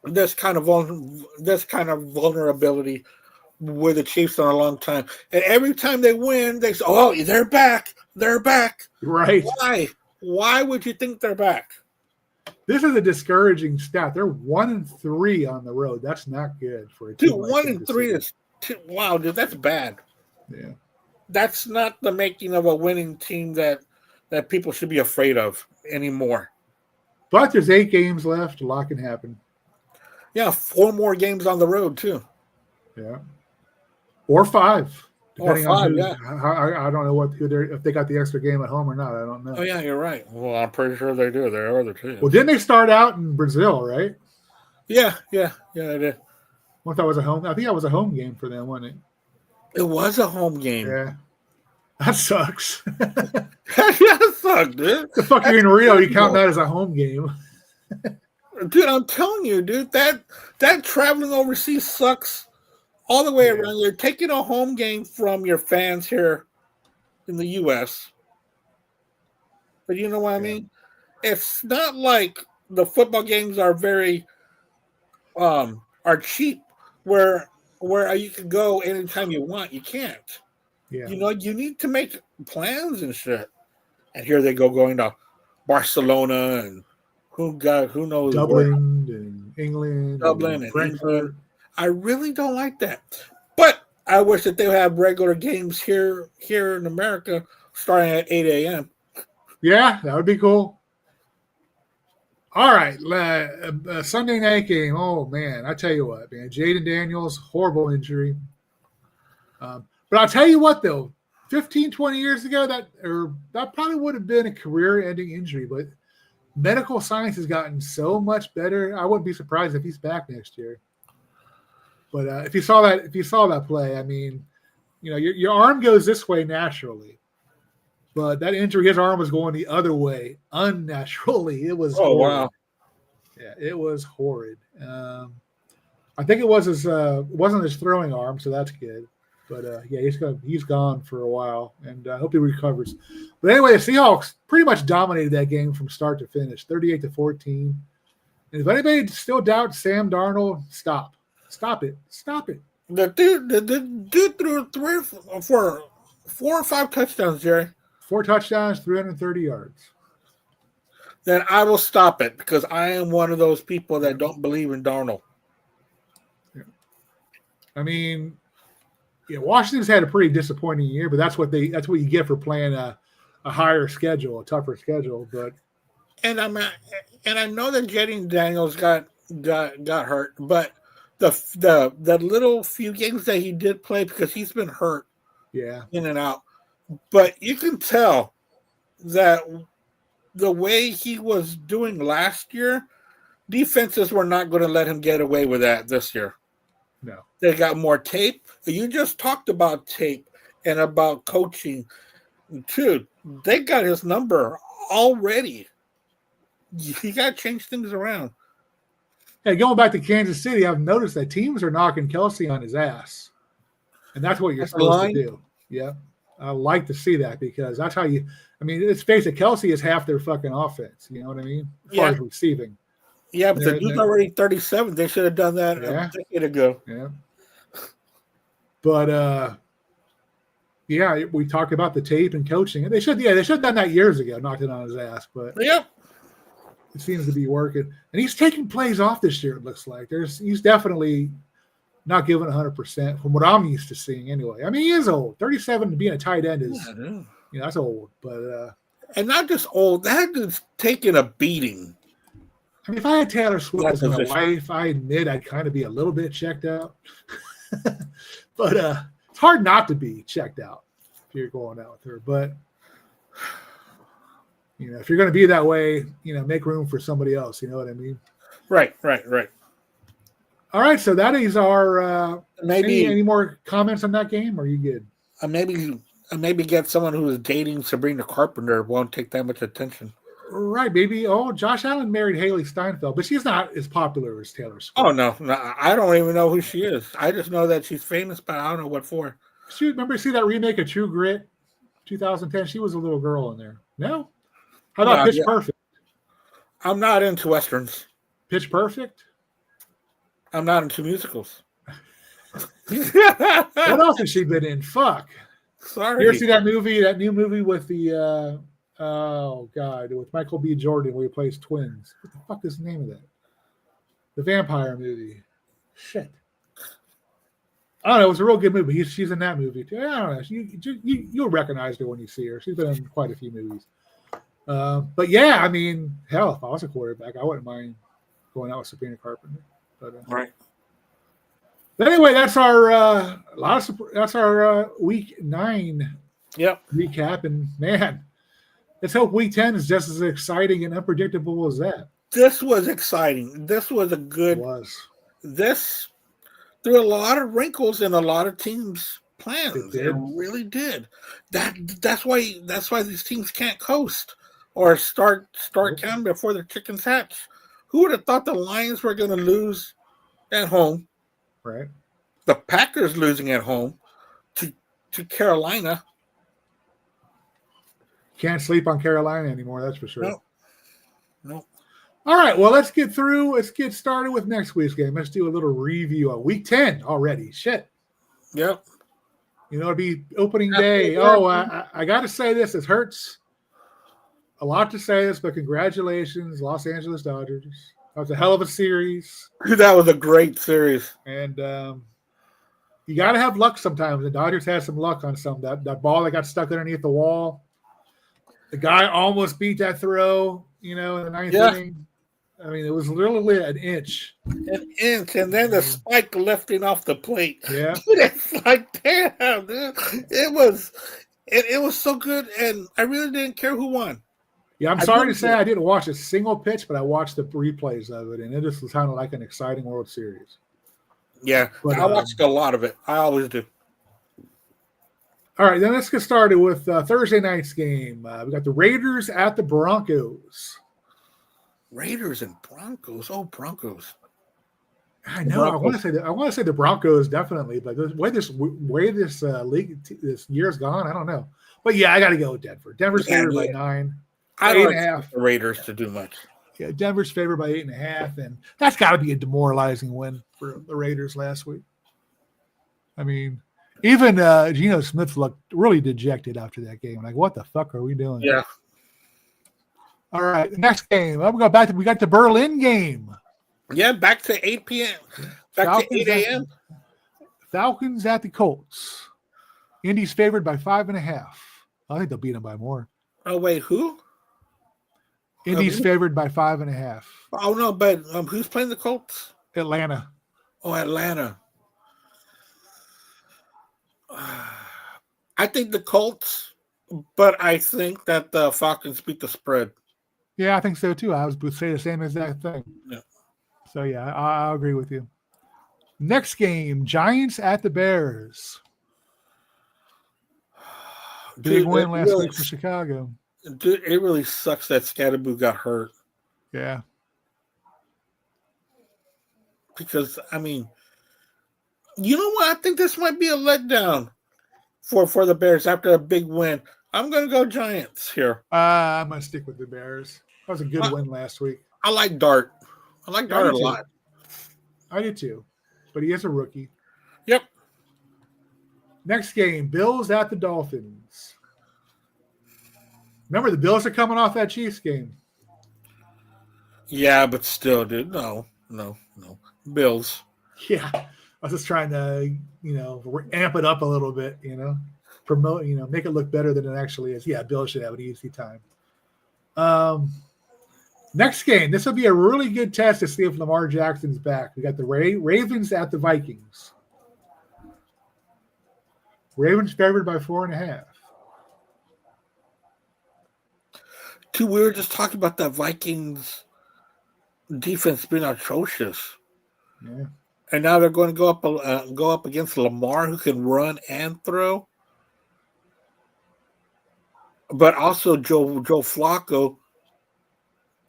this kind of vulnerability with the Chiefs in a long time. And every time they win, they say, "Oh, they're back. They're back." Right. Why? Why would you think they're back? This is a discouraging stat. They're 1-3 on the road. That's not good for a team. Dude, 1-3 is wow, dude. That's bad. Yeah. That's not the making of a winning team that people should be afraid of anymore. But there's 8 games left. A lot can happen. Yeah, 4 more games on the road too. Yeah, or 5. Depending or 5, on who, yeah. I don't know if they got the extra game at home or not. I don't know. Oh yeah, you're right. Well, I'm pretty sure they do. There are other teams. Well, didn't they start out in Brazil, right? Yeah, they did. I thought it was a home. I think that was a home game for them, wasn't it? It was a home game. Yeah, that sucks. That sucks, dude. The fuck, you're in Rio. You count that as a home game? Dude, I'm telling you, dude, that traveling overseas sucks all the way around. You're taking a home game from your fans here in the U.S. But you know what I mean? It's not like the football games are very are cheap where you can go anytime you want. You can't. Yeah. You know, you need to make plans and shit. And here they go going to Barcelona and who knows Dublin and England. Dublin and Frankfurt. England. I really don't like that. But I wish that they would have regular games here in America starting at 8 a.m. Yeah, that would be cool. All right, Sunday night game. Oh, man, I tell you what, man. Jaden Daniels, horrible injury. But I'll tell you what, though. 15, 20 years ago, that probably would have been a career-ending injury. But medical science has gotten so much better. I wouldn't be surprised if he's back next year. But if you saw that play, I mean, you know, your arm goes this way naturally. But that injury, his arm was going the other way unnaturally. It was horrid. Wow. Yeah, it was horrid. I think it was wasn't his throwing arm, so that's good. But yeah, he's gone for a while, and I hope he recovers. But anyway, the Seahawks pretty much dominated that game from start to finish, 38-14. And if anybody still doubts Sam Darnold, stop it. The dude threw 4 or 5 touchdowns, Jerry. 4 touchdowns, 330 yards. Then I will stop it because I am one of those people that don't believe in Darnold. Yeah. I mean, yeah, Washington's had a pretty disappointing year, but that's what you get for playing a higher schedule, a tougher schedule. But and I know that Jaden Daniels got hurt, but the little few games that he did play because he's been hurt, in and out. But you can tell that the way he was doing last year, defenses were not going to let him get away with that this year. No. They got more tape. You just talked about tape and about coaching. Dude, they got his number already. You got to change things around. Hey, going back to Kansas City, I've noticed that teams are knocking Kelsey on his ass. And that's what you're supposed to do. Yeah. I like to see that because that's how you – I mean, let's face it, Kelsey is half their fucking offense. You know what I mean? As far as receiving. Yeah, but the dude's already 37. They should have done that a decade ago. Yeah. But, yeah, we talk about the tape and coaching. They should have done that years ago, knocked it on his ass. But it seems to be working. And he's taking plays off this year, it looks like. He's definitely – not giving 100% from what I'm used to seeing anyway. I mean, he is old. 37 to being a tight end is, that's old. But and not just old, that dude's taking a beating. I mean, if I had Taylor Swift as my wife, I admit I'd kind of be a little bit checked out. But it's hard not to be checked out if you're going out with her. But, you know, if you're going to be that way, you know, make room for somebody else. You know what I mean? Right. All right, so that is our any more comments on that game? Or are you good? Maybe get someone who is dating Sabrina Carpenter won't take that much attention. Right, baby. Oh, Josh Allen married Haley Steinfeld, but she's not as popular as Taylor Swift. Oh, no. I don't even know who she is. I just know that she's famous, but I don't know what for. Remember see that remake of True Grit, 2010? She was a little girl in there. No? How about Pitch Perfect? I'm not into Westerns. Pitch Perfect? I'm not into musicals. What else has she been in? Fuck. Sorry. You ever see that new movie with the oh god, with Michael B. Jordan where he plays twins? What the fuck is the name of that? The vampire movie. Shit. I don't know. It was a real good movie. She's in that movie too. I don't know. You'll recognize her when you see her. She's been in quite a few movies. But yeah, I mean, hell, if I was a quarterback, I wouldn't mind going out with Sabrina Carpenter. But, right. But anyway, that's our week 9 recap, and man, let's hope week 10 is just as exciting and unpredictable as that. This was exciting. This was a good. It was. This threw a lot of wrinkles in a lot of teams' plans. It really did. That's why these teams can't coast or start counting before their chickens hatch. Who would have thought the Lions were going to lose at home? Right. The Packers losing at home to Carolina. Can't sleep on Carolina anymore, that's for sure. No. All right, well, let's get started with next week's game. Let's do a little review of week 10 already. Shit. Yep. You know, it'll be opening day. Oh, I got to say this. It hurts a lot to say this, but congratulations, Los Angeles Dodgers. That was a hell of a series. That was a great series. And you got to have luck sometimes. The Dodgers had some luck on some. That ball that got stuck underneath the wall. The guy almost beat that throw, in the ninth inning. I mean, it was literally an inch. An inch, and then the spike lifting off the plate. Yeah. It's like, damn, dude. It was so good, and I really didn't care who won. Yeah, I'm sorry to say I didn't watch a single pitch, but I watched the replays of it, and it just sounded like an exciting World Series. Yeah, but I watched a lot of it. I always do. All right, then let's get started with Thursday night's game. We got the Raiders at the Broncos. Raiders and Broncos. Oh, Broncos. I know. I want to say the Broncos definitely, but the way this league this year's gone, I don't know. But yeah, I got to go with Denver. Denver's favored by 9. I don't expect the Raiders to do much. Yeah, Denver's favored by 8.5, and that's got to be a demoralizing win for the Raiders last week. I mean, even Geno Smith looked really dejected after that game. Like, what the fuck are we doing? Yeah. All right, next game. I'm going back to we got the Berlin game. Yeah, back to 8 p.m. Back to 8 a.m. Falcons at the Colts. Indy's favored by 5.5. I think they'll beat them by more. Oh wait, who? Indy's favored by 5.5. Oh no, but who's playing the Colts? Atlanta. Oh, Atlanta. I think the Colts, but I think that the Falcons beat the spread. Yeah, I think so too. I was going to say the same exact thing. Yeah. So yeah, I'll agree with you. Next game, Giants at the Bears. Big win last week for Chicago. Dude, it really sucks that Scatterboo got hurt. Yeah. Because, I mean, you know what? I think this might be a letdown for the Bears after a big win. I'm going to go Giants here. I'm going to stick with the Bears. That was a good win last week. I like Dart. I like Dart a lot. I do too. But he is a rookie. Yep. Next game, Bills at the Dolphins. Remember, the Bills are coming off that Chiefs game. Yeah, but still, dude, no. Bills. Yeah. I was just trying to, amp it up a little bit, promote, make it look better than it actually is. Yeah, Bills should have an easy time. Next game, this will be a really good test to see if Lamar Jackson's back. We got the Ravens at the Vikings. Ravens favored by 4.5. Dude, we were just talking about the Vikings defense being atrocious. Yeah. And now they're going to go up against Lamar, who can run and throw. But also Joe Flacco,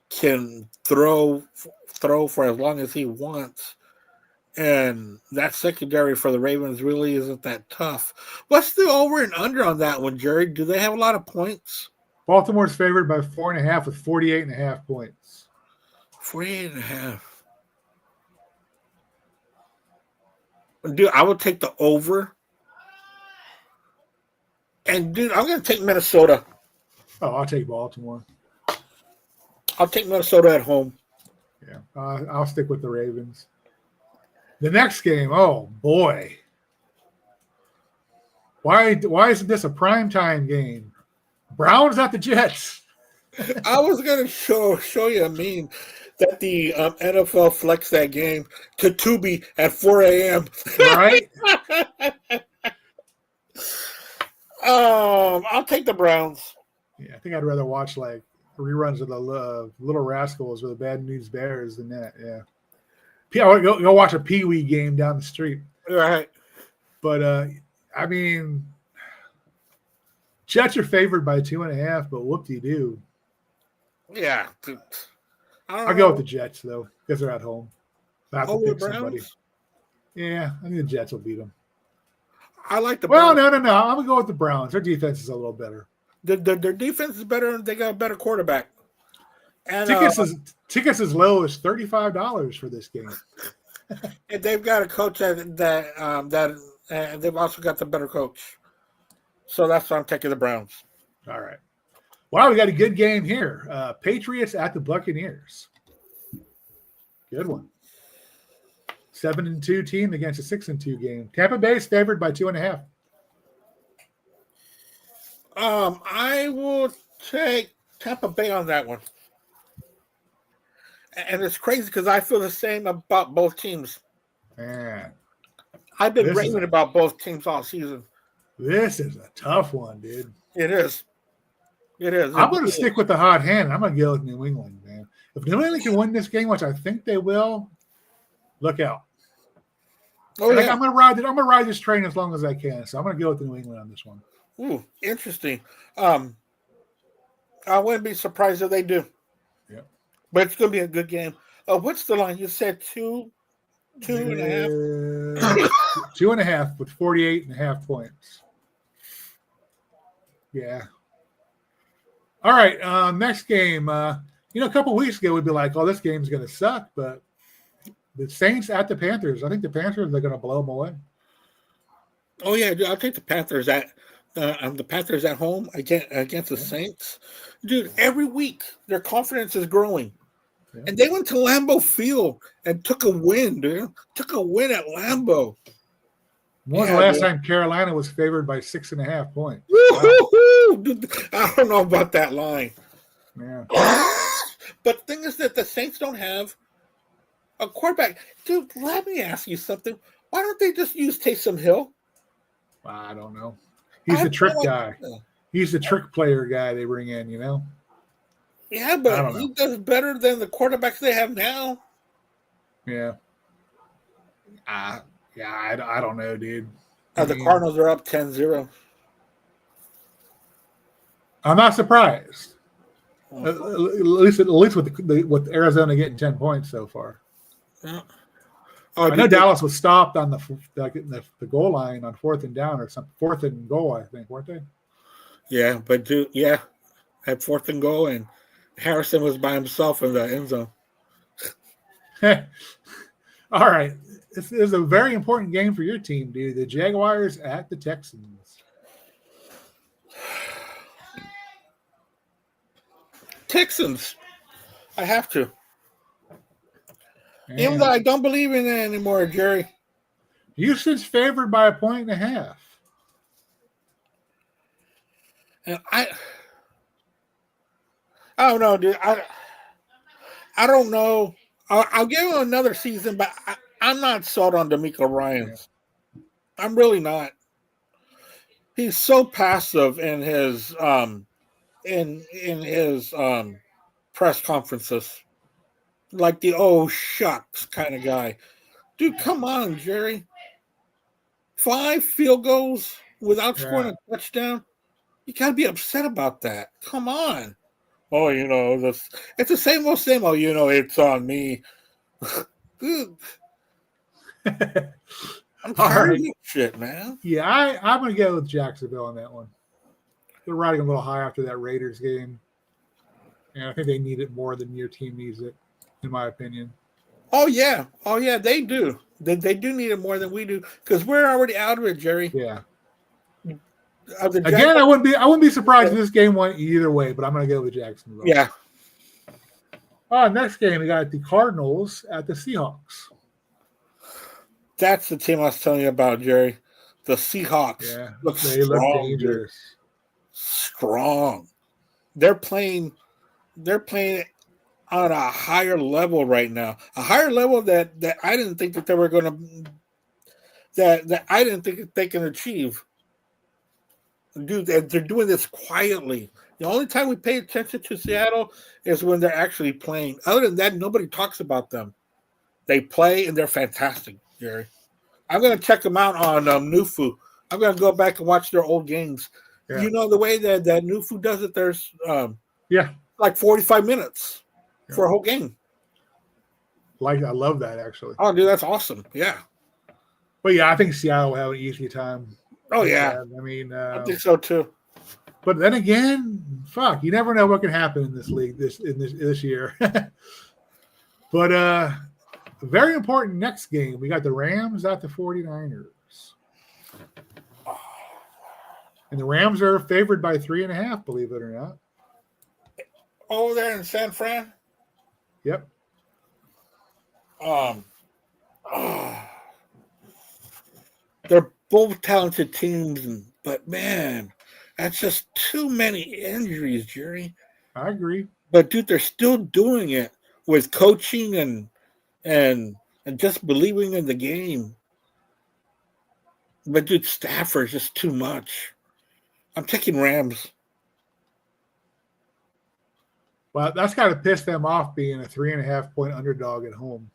can throw for as long as he wants. And that secondary for the Ravens really isn't that tough. What's the over and under on that one, Jerry? Do they have a lot of points? Baltimore's favored by 4.5 with 48.5 points. 48.5. Dude, I would take the over. And, dude, I'm going to take Minnesota. Oh, I'll take Baltimore. I'll take Minnesota at home. Yeah, I'll stick with the Ravens. The next game, oh, boy. Why isn't this a primetime game? Browns at the Jets. I was going to show you a meme that the NFL flexed that game to Tubi at 4 a.m. Right? I'll take the Browns. Yeah, I think I'd rather watch like reruns of the Little Rascals or the Bad News Bears than that. Yeah. I would go watch a Pee Wee game down the street. Right. But, I mean, Jets are favored by 2.5, but whoop-de-doo. Yeah. I'll go with the Jets, though, because they're at home. I have to Over pick Browns? somebody. Yeah, I think the Jets will beat them. I like the Well, Browns. no. I'm going to go with the Browns. Their defense is a little better. Their defense is better, and they got a better quarterback. And Tickets as low as $35 for this game. and they've got a coach that they've also got the better coach. So that's why I'm taking the Browns. All right. Wow, we got a good game here. Patriots at the Buccaneers. Good one. 7-2 team against a 6-2 game. Tampa Bay is favored by 2.5. I will take Tampa Bay on that one. And it's crazy because I feel the same about both teams. Man, I've been raving about both teams all season. This is a tough one, dude. It is. I'm going to stick with the hot hand. I'm going to go with New England, man. If New England can win this game, which I think they will, look out. Oh, yeah. I'm going to ride this train as long as I can. So I'm going to go with New England on this one. Ooh, interesting. I wouldn't be surprised if they do. Yeah. But it's going to be a good game. What's the line? You said 2.5? 2.5 with 48.5 points. Yeah. All right. Next game. A couple weeks ago, we'd be like, oh, this game's going to suck. But the Saints at the Panthers. I think the Panthers, they're going to blow them away. Oh, yeah. Dude, I'll take the Panthers at home against the Saints. Dude, every week, their confidence is growing. Yeah. And they went to Lambeau Field and took a win, dude. Took a win at Lambeau. When was the last time Carolina was favored by 6.5 points? Wow. Dude, I don't know about that line. Yeah. But the thing is that the Saints don't have a quarterback. Dude, let me ask you something. Why don't they just use Taysom Hill? I don't know. He's the trick guy. He's the trick player guy they bring in, Yeah, but he does better than the quarterbacks they have now. Yeah. I don't know, dude. The Cardinals are up 10-0. I'm not surprised. At least with Arizona getting 10 points so far. Yeah. I know Dallas was stopped on the goal line on 4th and down or something. 4th and goal, I think, weren't they? Yeah, but had 4th and goal, and Harrison was by himself in the end zone. All right. This is a very important game for your team, dude. The Jaguars at the Texans. Texans. I have to. Man. Even though I don't believe in it anymore, Jerry. Houston's favored by 1.5. And I don't know, dude. I don't know. I'll give him another season, but I'm not sold on DeMeco Ryans. I'm really not. He's so passive in his press conferences, like the oh shucks kind of guy. Dude, come on, Jerry. 5 field goals without scoring a touchdown. You gotta be upset about that. Come on. Oh, it's the same old, it's on me. Dude, I'm tired of this shit, man. Yeah, I'm going to go with Jacksonville on that one. They're riding a little high after that Raiders game. And I think they need it more than your team needs it, in my opinion. Oh, yeah. They do. They do need it more than we do because we're already out of it, Jerry. Yeah. Again, I wouldn't be surprised if this game went either way, but I'm going to go with Jacksonville. Yeah. Next game, we got the Cardinals at the Seahawks. That's the team I was telling you about, Jerry. The Seahawks. Yeah, look dangerous. Strong. They're playing on a higher level right now. A higher level that I didn't think that they were going to that I didn't think that they can achieve. Dude, they're doing this quietly. The only time we pay attention to Seattle is when they're actually playing. Other than that, nobody talks about them. They play, and they're fantastic, Jerry. I'm going to check them out on Nufu. I'm going to go back and watch their old games. Yeah. You know, the way that Nufu does it, there's like 45 minutes for a whole game. I love that, actually. Oh, dude, that's awesome. Yeah. But, yeah, I think Seattle will have an easy time. Oh, yeah. I mean, I think so, too. But then again, you never know what can happen in this league this year. But a very important next game. We got the Rams at the 49ers. And the Rams are favored by 3.5, believe it or not. Over there in San Fran? Yep. They're both talented teams, but man, that's just too many injuries, Jerry. I agree. But dude, they're still doing it with coaching and just believing in the game. But dude, Stafford's just too much. I'm taking Rams. Well, that's got to piss them off being a 3.5-point underdog at home.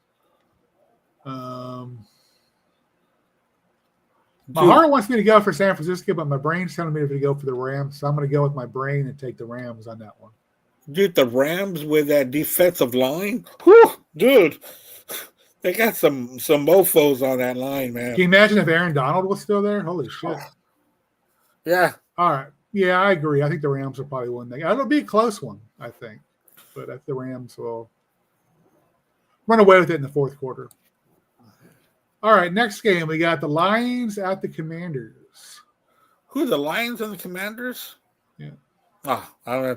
My heart wants me to go for San Francisco, but my brain's telling me to go for the Rams. So I'm going to go with my brain and take the Rams on that one. Dude, the Rams with that defensive line, whew, dude, they got some mofos on that line, man. Can you imagine if Aaron Donald was still there? Holy shit. Yeah. All right. Yeah, I agree. I think the Rams will probably win that. It'll be a close one, I think. But I think the Rams will run away with it in the fourth quarter. All right, next game, we got the Lions at the Commanders. Who, the Lions and the Commanders? Yeah. Oh, I'm gonna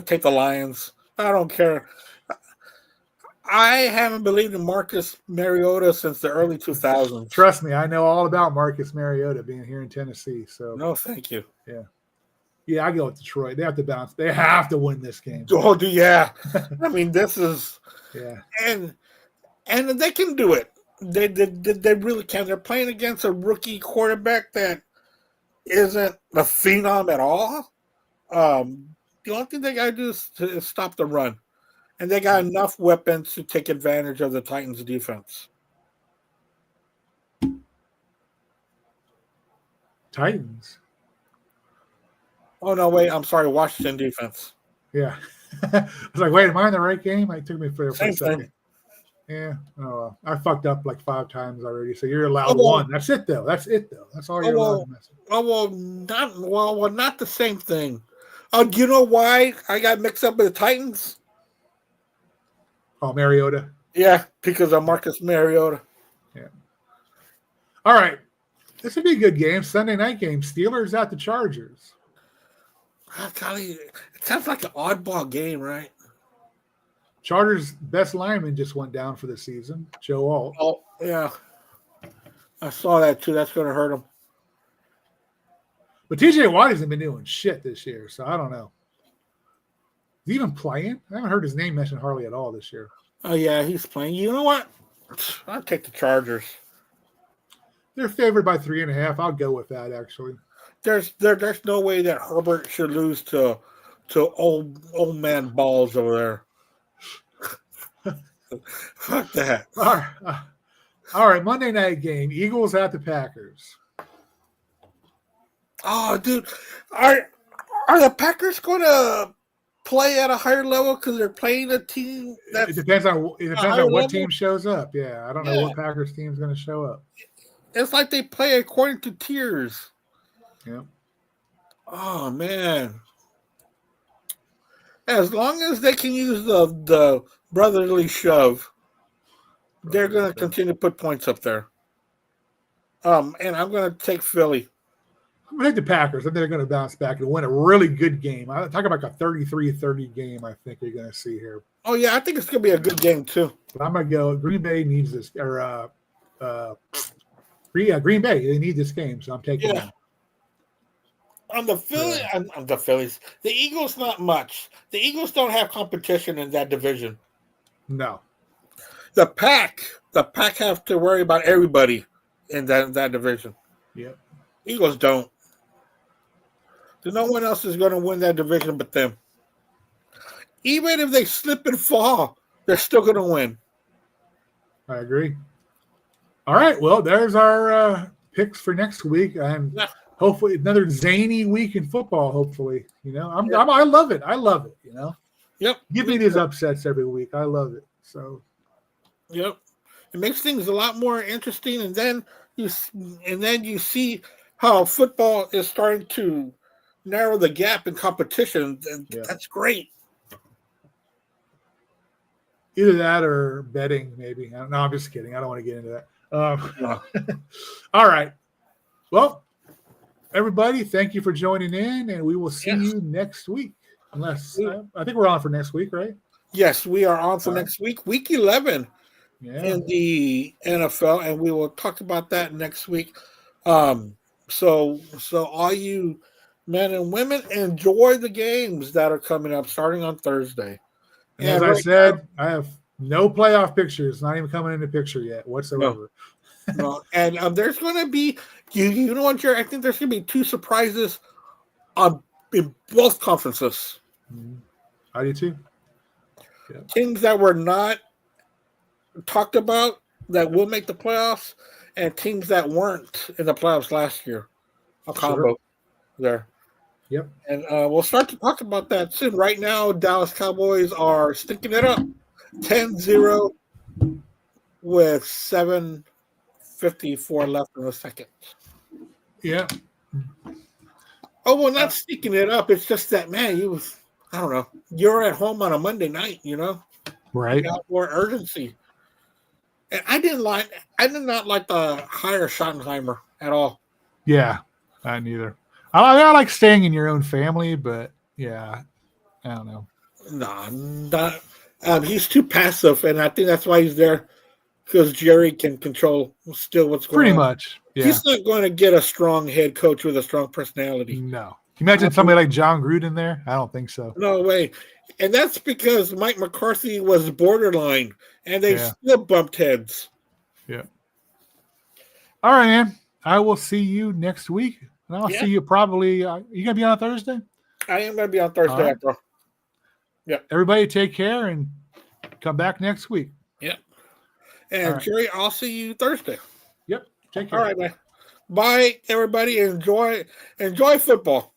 take the Lions. I don't care. I haven't believed in Marcus Mariota since the early 2000s. Trust me, I know all about Marcus Mariota being here in Tennessee. So no, thank you. Yeah, I go with Detroit. They have to bounce. They have to win this game. Oh, yeah. I mean, this is and they can do it. They really can. They're playing against a rookie quarterback that isn't a phenom at all. The only thing they got to do is stop the run. And they got enough weapons to take advantage of the Titans' defense. Titans? Oh, no, wait. I'm sorry. Washington defense. Yeah. I was like, wait, am I in the right game? It took me for a second. Thing. Yeah. Oh, I fucked up like 5 times already. So you're allowed one. That's it, though. That's all you're allowed to mess with. Not the same thing. Do you know why I got mixed up with the Titans? Oh, Mariota? Yeah, because of Marcus Mariota. Yeah. All right. This would be a good game. Sunday night game. Steelers at the Chargers. It sounds like an oddball game, right? Chargers' best lineman just went down for the season, Joe Alt. Oh, yeah. I saw that, too. That's going to hurt him. But TJ Watt hasn't been doing shit this year, so I don't know. Is he even playing? I haven't heard his name mentioned hardly at all this year. Oh, yeah, he's playing. You know what? I'll take the Chargers. They're favored by 3.5. I'll go with that, actually. There's no way that Herbert should lose to old man balls over there. Fuck that. All right, Monday night game. Eagles at the Packers. Oh, dude. Are the Packers going to play at a higher level because they're playing a team that it depends on what level. team shows up. Yeah, I don't know what Packers team is going to show up. It's like they play according to tiers. Yeah. Oh man. As long as they can use the brotherly shove, they're going to continue to put points up there. And I'm going to take Philly. I'm going to take the Packers. I think they're going to bounce back and win a really good game. I'm talking about a 33-30 game I think you're going to see here. Oh, yeah, I think it's going to be a good game, too. But I'm going to go Green Bay needs this. Green Bay, they need this game, so I'm taking them. On the Phillies, the Eagles, not much. The Eagles don't have competition in that division. No. The Pack have to worry about everybody in that division. Yep. Eagles don't. No one else is going to win that division but them. Even if they slip and fall, they're still going to win. I agree. All right, well, there's our picks for next week, and hopefully another zany week in football. Hopefully, I love it. I love it. Yep. Give me these upsets every week. I love it. So, yep, it makes things a lot more interesting, and then you see how football is starting to narrow the gap in competition. And that's great. Either that or betting, maybe. No, I'm just kidding. I don't want to get into that. All right. Well, everybody, thank you for joining in, and we will see you next week. Unless I think we're on for next week, right? Yes, we are on for next week, week 11 in the NFL, and we will talk about that next week. So all you men and women, enjoy the games that are coming up starting on Thursday. And as I said, I have no playoff pictures, not even coming into picture yet whatsoever. No. And there's going to be, you know what, Jerry? I think there's going to be 2 surprises in both conferences. Mm-hmm. I do too. Yeah. Teams that were not talked about that will make the playoffs, and teams that weren't in the playoffs last year. A combo there. Yep. And we'll start to talk about that soon. Right now, Dallas Cowboys are stinking it up. 10-0 with 7:54 left in the second. Yeah. Oh, well, not sneaking it up. It's just that, man, I don't know. You're at home on a Monday night, Right. You got more urgency. And I did not like the hire Schottenheimer at all. Yeah, I neither. I like staying in your own family, but I don't know. No, not. He's too passive, and I think that's why he's there, because Jerry can control still what's going on. Pretty much, yeah. He's not going to get a strong head coach with a strong personality. No. Can you imagine somebody like John Gruden there? I don't think so. No way. And that's because Mike McCarthy was borderline, and they still bumped heads. Yeah. All right, man. I will see you next week. And I'll see you probably. You going to be on Thursday? I am going to be on Thursday, April. Yeah. Everybody take care and come back next week. Yep. And Jerry, I'll see you Thursday. Yep. Take care. All right, man. Bye, everybody. Enjoy football.